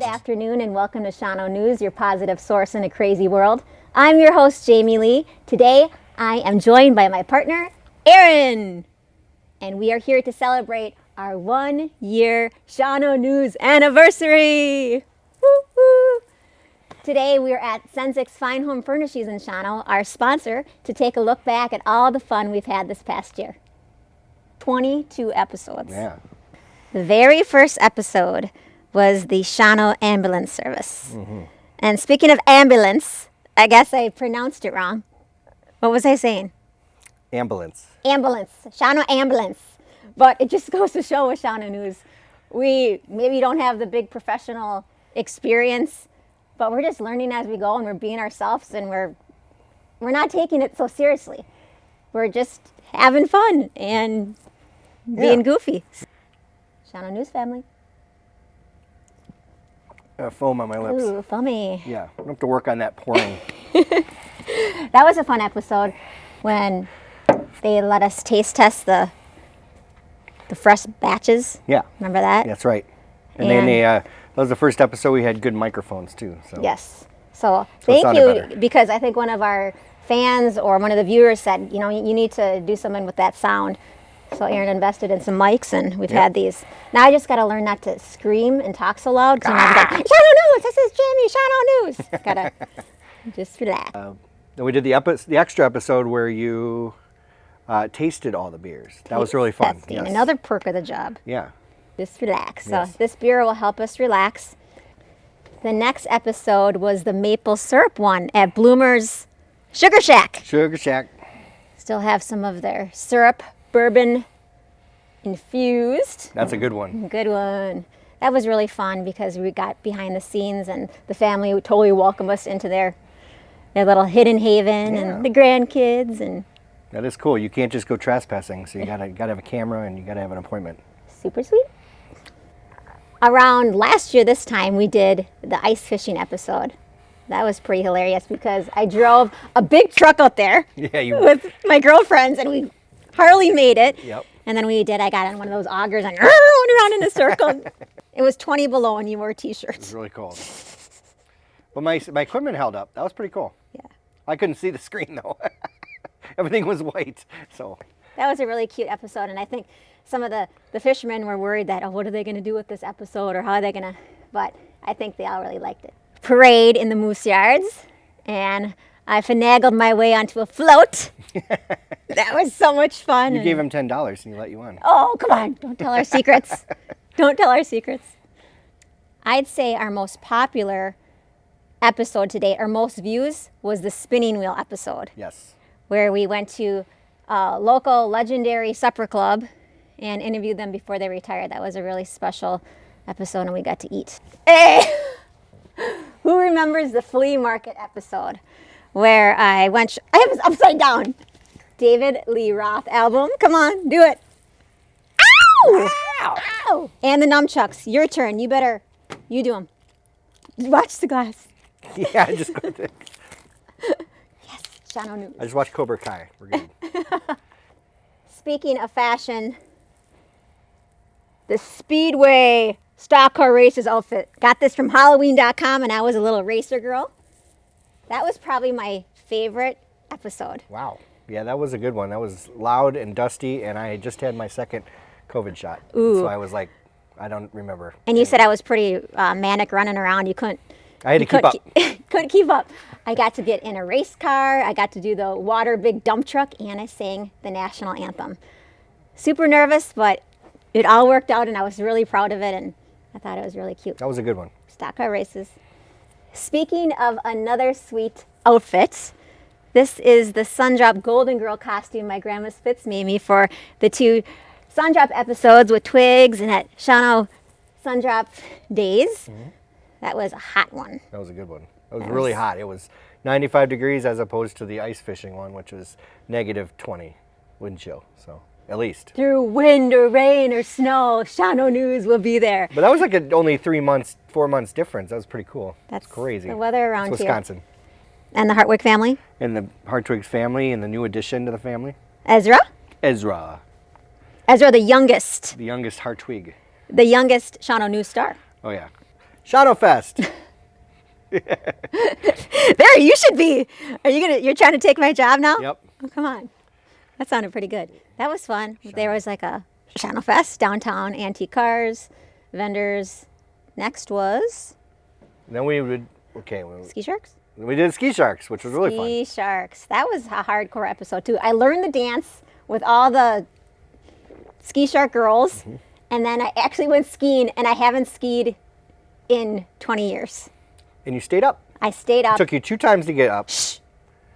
Afternoon and welcome to Shawano News, your positive source in a crazy world. I'm your host, Jamie Lee. Today, I am joined by my partner, Aaron. And we are here to celebrate our 1-year Shawano News anniversary. Woo-hoo. Today, we are at Senzik's Fine Home Furnishings in Shawano, our sponsor, to take a look back at all the fun we've had this past year. 22 episodes. Yeah. The very first episode was the Shawano ambulance service. Mm-hmm. And speaking of ambulance, I guess I pronounced it wrong. What was I saying? Ambulance. Ambulance. Shawano ambulance. But it just goes to show with Shawano News, we maybe don't have the big professional experience, but we're just learning as we go and we're being ourselves and we're not taking it so seriously. We're just having fun and being goofy. Shawano News family. Foam on my lips. Ooh, foamy. Yeah, I have to work on that pouring. That was a fun episode when they let us taste test the fresh batches. Yeah. Remember that? That's right. And then that was the first episode we had good microphones too. So. Yes. So thank you, because I think one of our fans or one of the viewers said, you know, you need to do something with that sound. So Aaron invested in some mics, and we've had these. Now I just got to learn not to scream and talk so loud. Because I'm like, Shawano News, this is Jamie, Shawano News. Got to just relax. Then we did the extra episode where you tasted all the beers. That was really fun. Yes. Another perk of the job. Yeah. Just relax. Yes. So this beer will help us relax. The next episode was the maple syrup one at Bloomer's Sugar Shack. Sugar Shack. Still have some of their syrup. Bourbon infused. That's a good one. Good one. That was really fun because we got behind the scenes and the family would totally welcome us into their little hidden haven and the grandkids. And that is cool. You can't just go trespassing, so you gotta have a camera and you gotta have an appointment. Super sweet. Around last year this time we did the ice fishing episode. That was pretty hilarious because I drove a big truck out there with my girlfriends and we hardly made it. Yep. And then I got on one of those augers and went around in a circle. It was 20 below and you wore t-shirts. It was really cold. But my equipment held up. That was pretty cool. Yeah. I couldn't see the screen though. Everything was white. So that was a really cute episode, and I think some of the fishermen were worried that, what are they going to do with this episode, or how are they going to, but I think they all really liked it. Parade in the moose yards, and I finagled my way onto a float. That was so much fun. You gave him $10 and he let you on. Oh, come on. Don't tell our secrets. Don't tell our secrets. I'd say our most popular episode today, our most views, was the spinning wheel episode. Yes. Where we went to a local legendary supper club and interviewed them before they retired. That was a really special episode and we got to eat. Hey! Who remembers the flea market episode where I was upside down. David Lee Roth album. Come on, do it. Ow! Ow! Ow! And the nunchucks. Your turn. You do them. Watch the glass. Yeah, I just got it. Yes, Shawano News. I just watched Cobra Kai. We're good. Speaking of fashion, the Speedway stock car races outfit. Got this from Halloween.com and I was a little racer girl. That was probably my favorite episode. Wow. Yeah, that was a good one. That was loud and dusty, and I had just had my second COVID shot. Ooh. So I was like, I don't remember. And you said I was pretty manic running around. I had to keep up. Couldn't keep up. I got to get in a race car. I got to do the water big dump truck, and I sang the national anthem. Super nervous, but it all worked out, and I was really proud of it, and I thought it was really cute. That was a good one. Stock car races. Speaking of another sweet outfit, this is the Sundrop Golden Girl costume my grandma Spitz made me for the 2 Sundrop episodes with Twigs and at Shawano Sundrop Days. Mm-hmm. That was a hot one. That was a good one. It was really hot. It was 95 degrees as opposed to the ice fishing one, which was negative 20 wind chill. So at least. Through wind or rain or snow, Shawano News will be there. But that was like only 4 months difference. That was pretty cool. That's crazy. the weather around it's Wisconsin. here. And the Hartwig family? And the Hartwig family and the new addition to the family. Ezra? Ezra, the youngest. the youngest Hartwig. The youngest Shawano News star. Oh yeah, Shawano Fest. There, you should be. You're trying to take my job now? Yep. Oh, come on. That sounded pretty good. That was fun. There was like a Shawano Fest, downtown, antique cars, vendors. Next was And then we would Ski Sharks. we did ski sharks, which was really fun. Ski Sharks. That was a hardcore episode too. I learned the dance with all the ski shark girls, and then I actually went skiing, and I haven't skied in 20 years. And you stayed up. I stayed up. It took you 2 times to get up. Shh.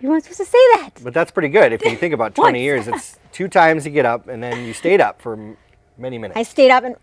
You weren't supposed to say that. But that's pretty good if you think about 20 Once. years. It's 2 times to get up, and then you stayed up for many minutes. I stayed up, and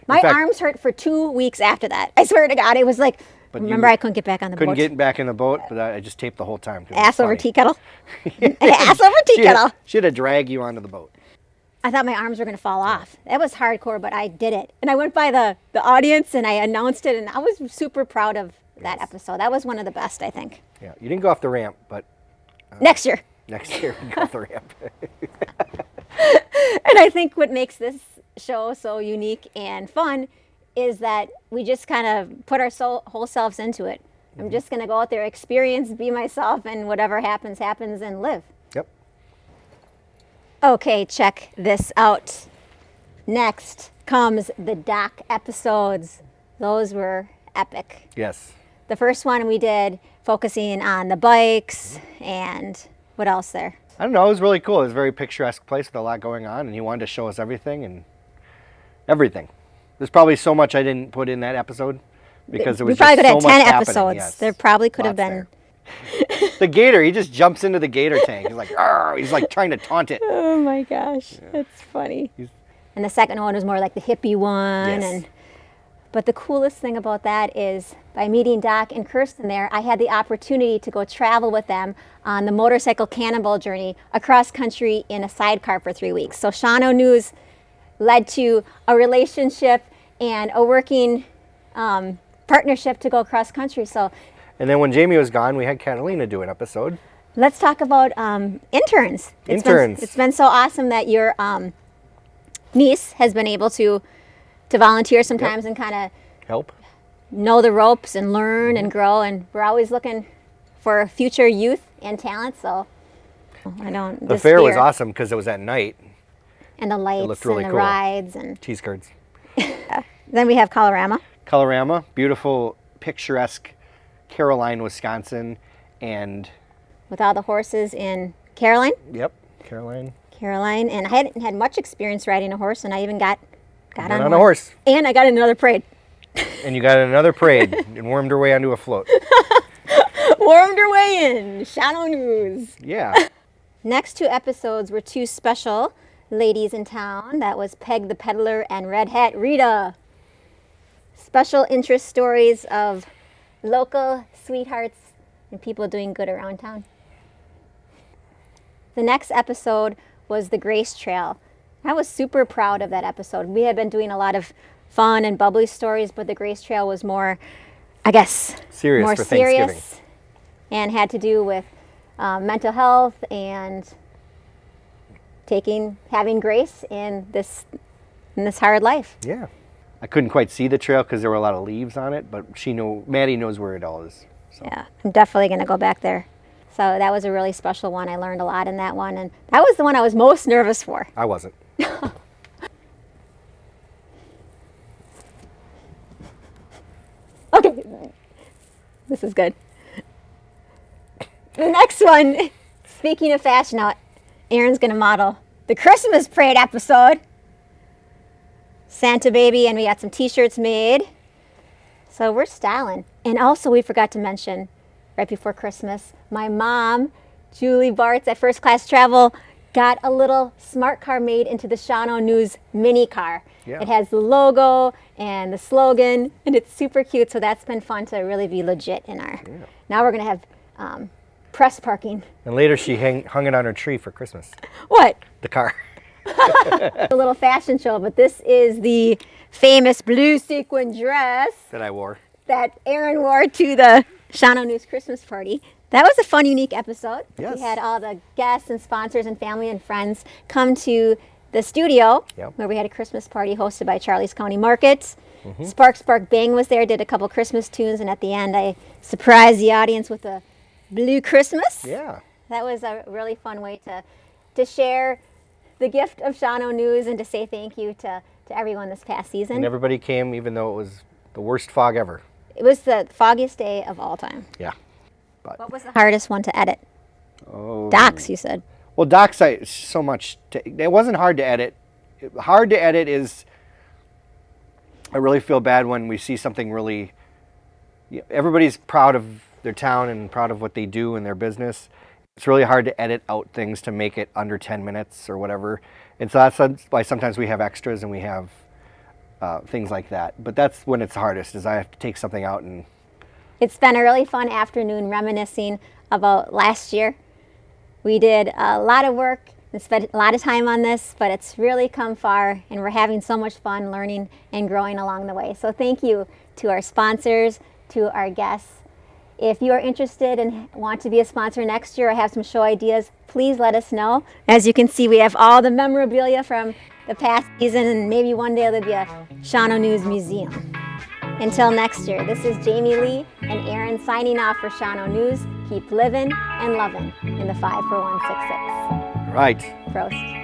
my fact- arms hurt for 2 weeks after that. I swear to God, it was like, But remember you I couldn't get back on the Couldn't boat. get back in the boat, but I just taped the whole time. 'cause it was Ass over funny. tea kettle. Ass over tea kettle. She had to drag you onto the boat. I thought my arms were going to fall off. That was hardcore, but I did it. And I went by the audience, and I announced it, and I was super proud of that episode. That was one of the best, I think. Yeah, you didn't go off the ramp, but Next year. next year you go off the ramp. And I think what makes this show so unique and fun is that we just kind of put our whole selves into it. I'm just going to go out there, experience, be myself, and whatever happens, happens, and live. Yep. Okay, check this out. Next comes the doc episodes. Those were epic. Yes. The first one we did focusing on the bikes and what else there? I don't know. It was really cool. It was a very picturesque place with a lot going on, and he wanted to show us everything and everything. There's probably so much I didn't put in that episode because there was We probably just could so have much 10 happening. episodes. Yes. There probably could have Lots been. there. The gator, he just jumps into the gator tank. He's like, "Arr!" He's like trying to taunt it. Oh my gosh, that's funny. And the second one was more like the hippie one. Yes. But the coolest thing about that is by meeting Doc and Kirsten there, I had the opportunity to go travel with them on the motorcycle cannonball journey across country in a sidecar for 3 weeks. So Shawano News led to a relationship and a working partnership to go across country. So And then when Jamie was gone, we had Catalina do an episode. let's talk about interns. It's been so awesome that your niece has been able to volunteer sometimes and kind of Help. know the ropes and learn and grow. And we're always looking for future youth and talent. So I don't. The fair was awesome because it was at night. And the lights looked really and the cool. rides and Cheese curds. then we have Colorama. Colorama, beautiful, picturesque Caroline, Wisconsin, and With all the horses in Caroline. yep, Caroline. And I hadn't had much experience riding a horse, and I even got Got on a horse. And I got in another parade. And you got in another parade and wormed her way onto a float. Warmed her way in. Shawano News. Yeah. Next 2 episodes were 2 special ladies in town. That was Peg the Peddler and Red Hat Rita. Special interest stories of local sweethearts and people doing good around town. The next episode was the Grace Trail. I was super proud of that episode. We had been doing a lot of fun and bubbly stories, but the Grace Trail was more, I guess, Serious more for Thanksgiving. serious and had to do with mental health and having grace in this hard life. Yeah. I couldn't quite see the trail because there were a lot of leaves on it, but Maddie knows where it all is. So. Yeah, I'm definitely going to go back there. So that was a really special one. I learned a lot in that one, and that was the one I was most nervous for. I wasn't. Okay, this is good. The next one, speaking of fashion, now Erin's going to model the Christmas parade episode. Santa Baby, and we got some t-shirts made. So we're styling. And also we forgot to mention, right before Christmas, my mom, Julie Bartz at First Class Travel, got a little smart car made into the Shawano News mini car. Yeah. It has the logo and the slogan, and it's super cute. So that's been fun to really be legit in our. Yeah. Now we're gonna have press parking. And later she hung it on her tree for Christmas. What? The car. A little fashion show, but this is the famous blue sequin dress That I wore. that Aaron wore to the Shawano News Christmas party. That was a fun, unique episode. Yes. We had all the guests and sponsors and family and friends come to the studio where we had a Christmas party hosted by Charlie's County Markets. Spark Spark Bang was there, did a couple Christmas tunes, and at the end I surprised the audience with a blue Christmas. Yeah. That was a really fun way to share the gift of Shawano News and to say thank you to everyone this past season. And everybody came, even though it was the worst fog ever. It was the foggiest day of all time. Yeah. What was the hardest one to edit? Oh. Docs, you said. Well, docs, so much. It wasn't hard to edit. Hard to edit is, I really feel bad when we see something really, everybody's proud of their town and proud of what they do in their business. It's really hard to edit out things to make it under 10 minutes or whatever. And so that's why sometimes we have extras and we have things like that. But that's when it's hardest, is I have to take something out and... It's been a really fun afternoon reminiscing about last year. We did a lot of work and spent a lot of time on this, but it's really come far and we're having so much fun learning and growing along the way. So thank you to our sponsors, to our guests. If you are interested and want to be a sponsor next year or have some show ideas, please let us know. As you can see, we have all the memorabilia from the past season, and maybe one day there'll be a Shawano News Museum. Until next year, this is Jamie Lee and Aaron signing off for Shawano News. Keep living and loving in the 54166. Right. Prost.